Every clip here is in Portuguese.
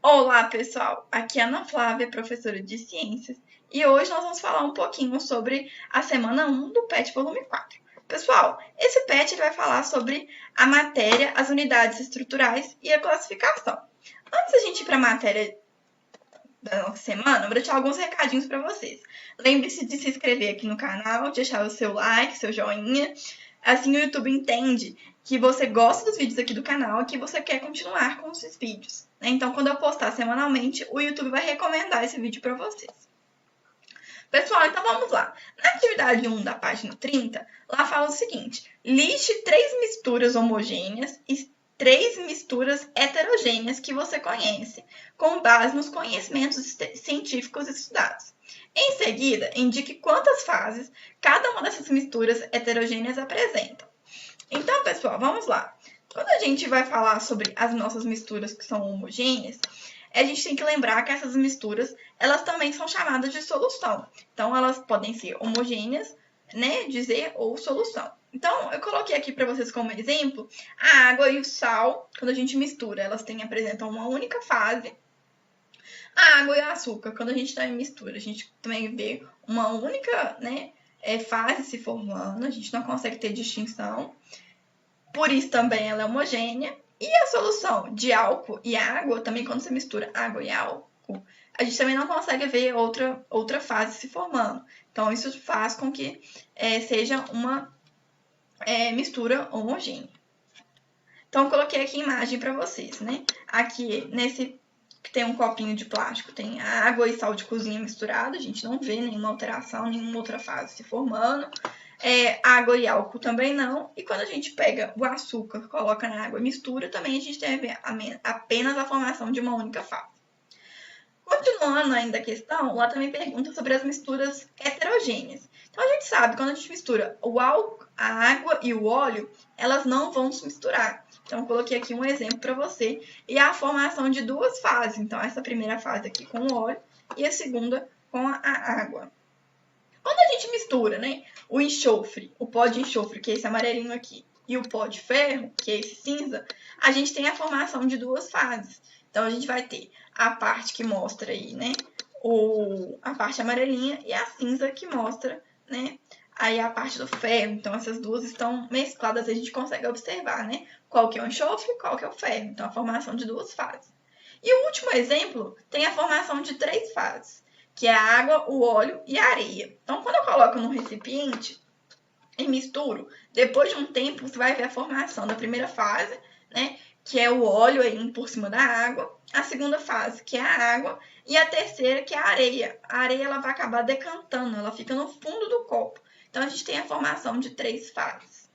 Olá, pessoal! Aqui é a Ana Flávia, professora de Ciências, e hoje nós vamos falar um pouquinho sobre a semana 1 do PET volume 4. Pessoal, esse PET ele vai falar sobre a matéria, as unidades estruturais e a classificação. Antes da gente ir para a matéria da nossa semana, eu vou deixar alguns recadinhos para vocês. Lembre-se de se inscrever aqui no canal, de deixar o seu like, seu joinha. Assim o YouTube entende que você gosta dos vídeos aqui do canal e que você quer continuar com esses vídeos. Então, quando eu postar semanalmente, o YouTube vai recomendar esse vídeo para vocês. Pessoal, então vamos lá. Na atividade 1 da página 30, lá fala o seguinte: liste 3 misturas homogêneas e 3 misturas heterogêneas que você conhece, com base nos conhecimentos científicos estudados. Em seguida, indique quantas fases cada uma dessas misturas heterogêneas apresenta. Então, pessoal, vamos lá. Quando a gente vai falar sobre as nossas misturas que são homogêneas, a gente tem que lembrar que essas misturas, elas também são chamadas de solução. Então, elas podem ser homogêneas, né, dizer, ou solução. Então, eu coloquei aqui para vocês como exemplo a água e o sal, quando a gente mistura, elas apresentam uma única fase. A água e o açúcar, quando a gente também mistura, a gente também vê uma única, né, fase se formando, a gente não consegue ter distinção. Por isso também ela é homogênea. E a solução de álcool e água, também quando você mistura água e álcool, a gente também não consegue ver outra fase se formando. Então, isso faz com que seja uma mistura homogênea. Então, eu coloquei aqui a imagem para vocês, né? Aqui, nesse que tem um copinho de plástico, tem água e sal de cozinha misturado. A gente não vê nenhuma alteração, nenhuma outra fase se formando. Água e álcool também não. E quando a gente pega o açúcar, coloca na água e mistura, também a gente tem apenas a formação de uma única fase. Continuando ainda a questão, lá também pergunta sobre as misturas heterogêneas. Então, a gente sabe, quando a gente mistura o álcool, a água e o óleo, elas não vão se misturar. Então, eu coloquei aqui um exemplo para você. E a formação de duas fases. Então, essa primeira fase aqui com o óleo e a segunda com a água. Quando a gente mistura, né, o enxofre, o pó de enxofre, que é esse amarelinho aqui, e o pó de ferro, que é esse cinza, a gente tem a formação de duas fases. Então, a gente vai ter a parte que mostra aí, né, a parte amarelinha e a cinza que mostra, né, aí a parte do ferro. Então, essas duas estão mescladas, a gente consegue observar, né, qual que é o enxofre e qual que é o ferro. Então, a formação de duas fases. E o último exemplo tem a formação de 3 fases, que é a água, o óleo e a areia. Então, quando eu coloco no recipiente e misturo, depois de um tempo você vai ver a formação da primeira fase, né, que é o óleo aí por cima da água, a segunda fase, que é a água, e a terceira, que é a areia. A areia ela vai acabar decantando, ela fica no fundo do copo. Então, a gente tem a formação de 3 fases.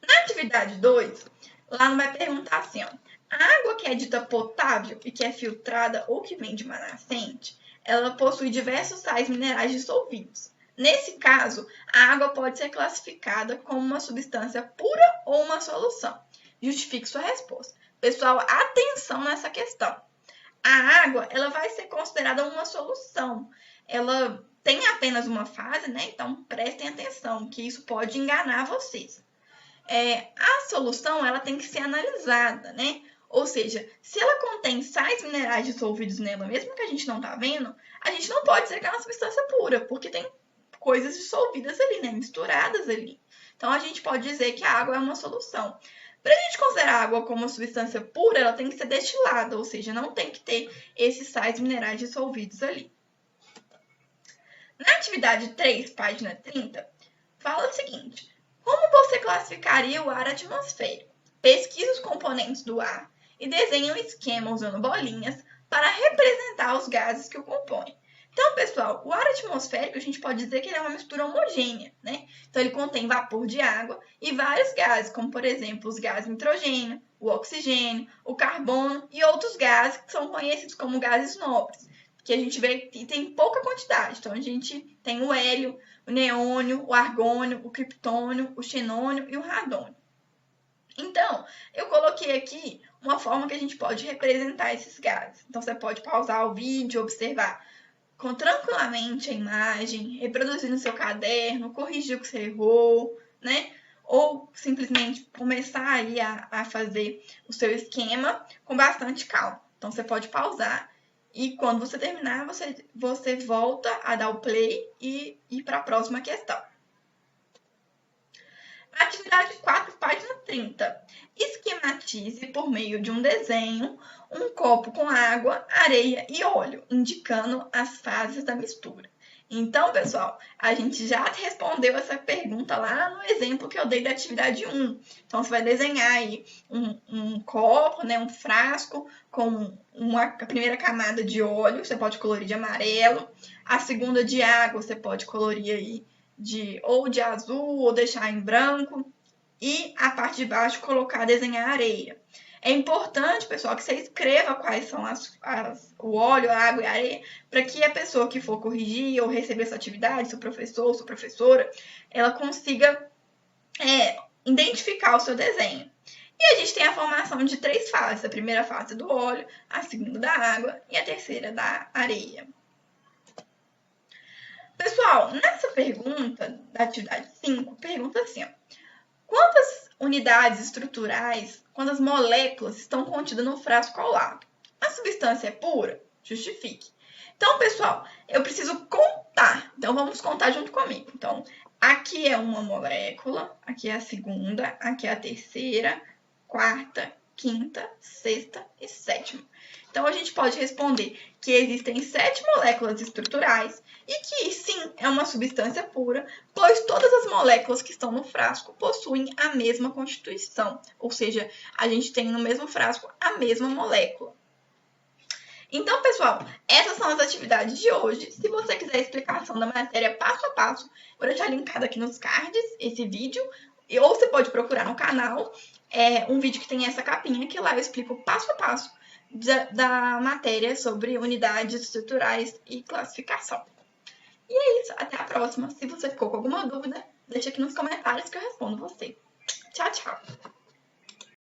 Na atividade 2, lá não vai perguntar assim, ó, a água que é dita potável e que é filtrada ou que vem de uma nascente, ela possui diversos sais minerais dissolvidos. Nesse caso, a água pode ser classificada como uma substância pura ou uma solução. Justifique sua resposta. Pessoal, atenção nessa questão. A água, ela vai ser considerada uma solução. Ela tem apenas uma fase, né? Então, prestem atenção, que isso pode enganar vocês. A solução, ela tem que ser analisada, né? Ou seja, se ela contém sais minerais dissolvidos nela, mesmo que a gente não tá vendo, a gente não pode dizer que é uma substância pura, porque tem coisas dissolvidas ali, né? Misturadas ali. Então, a gente pode dizer que a água é uma solução. Para a gente considerar a água como uma substância pura, ela tem que ser destilada, ou seja, não tem que ter esses sais minerais dissolvidos ali. Na atividade 3, página 30, fala o seguinte: como você classificaria o ar atmosférico? Pesquise os componentes do ar e desenhe um esquema usando bolinhas para representar os gases que o compõem. Então, pessoal, o ar atmosférico a gente pode dizer que ele é uma mistura homogênea, né? Então, ele contém vapor de água e vários gases, como, por exemplo, os gases nitrogênio, o oxigênio, o carbono e outros gases que são conhecidos como gases nobres, que a gente vê que tem pouca quantidade. Então, a gente tem o hélio, o neônio, o argônio, o criptônio, o xenônio e o radônio. Então, eu coloquei aqui uma forma que a gente pode representar esses gases. Então, você pode pausar o vídeo, observar tranquilamente a imagem, reproduzir no seu caderno, corrigir o que você errou, né? Ou simplesmente começar aí a fazer o seu esquema com bastante calma. Então, você pode pausar e quando você terminar, você volta a dar o play e ir para a próxima questão. Atividade 4, página 30. Esquematize por meio de um desenho um copo com água, areia e óleo, indicando as fases da mistura. Então, pessoal, a gente já respondeu essa pergunta lá no exemplo que eu dei da atividade 1. Então, você vai desenhar aí um copo, né, um frasco com a primeira camada de óleo, você pode colorir de amarelo. A segunda de água, você pode colorir aí ou de azul ou deixar em branco. E a parte de baixo desenhar areia. É importante, pessoal, que você escreva quais são o óleo, a água e a areia, para que a pessoa que for corrigir ou receber essa atividade, seu professor ou sua professora, ela consiga identificar o seu desenho. E a gente tem a formação de 3 fases. A primeira fase do óleo, a segunda da água e a terceira da areia. Pessoal, nessa pergunta da atividade 5, pergunta assim, ó, quantas unidades estruturais, quantas moléculas estão contidas no frasco ao lado? A substância é pura? Justifique. Então, pessoal, eu preciso contar. Então, vamos contar junto comigo. Então, aqui é uma molécula, aqui é a segunda, aqui é a terceira, quarta, quinta, sexta e sétima. Então, a gente pode responder que existem 7 moléculas estruturais e que, sim, é uma substância pura, pois todas as moléculas que estão no frasco possuem a mesma constituição, ou seja, a gente tem no mesmo frasco a mesma molécula. Então, pessoal, essas são as atividades de hoje. Se você quiser a explicação da matéria passo a passo, vou deixar linkado aqui nos cards esse vídeo, ou você pode procurar no canal um vídeo que tem essa capinha, que lá eu explico passo a passo da matéria sobre unidades estruturais e classificação. E é isso, até a próxima. Se você ficou com alguma dúvida, deixa aqui nos comentários que eu respondo você. Tchau, tchau!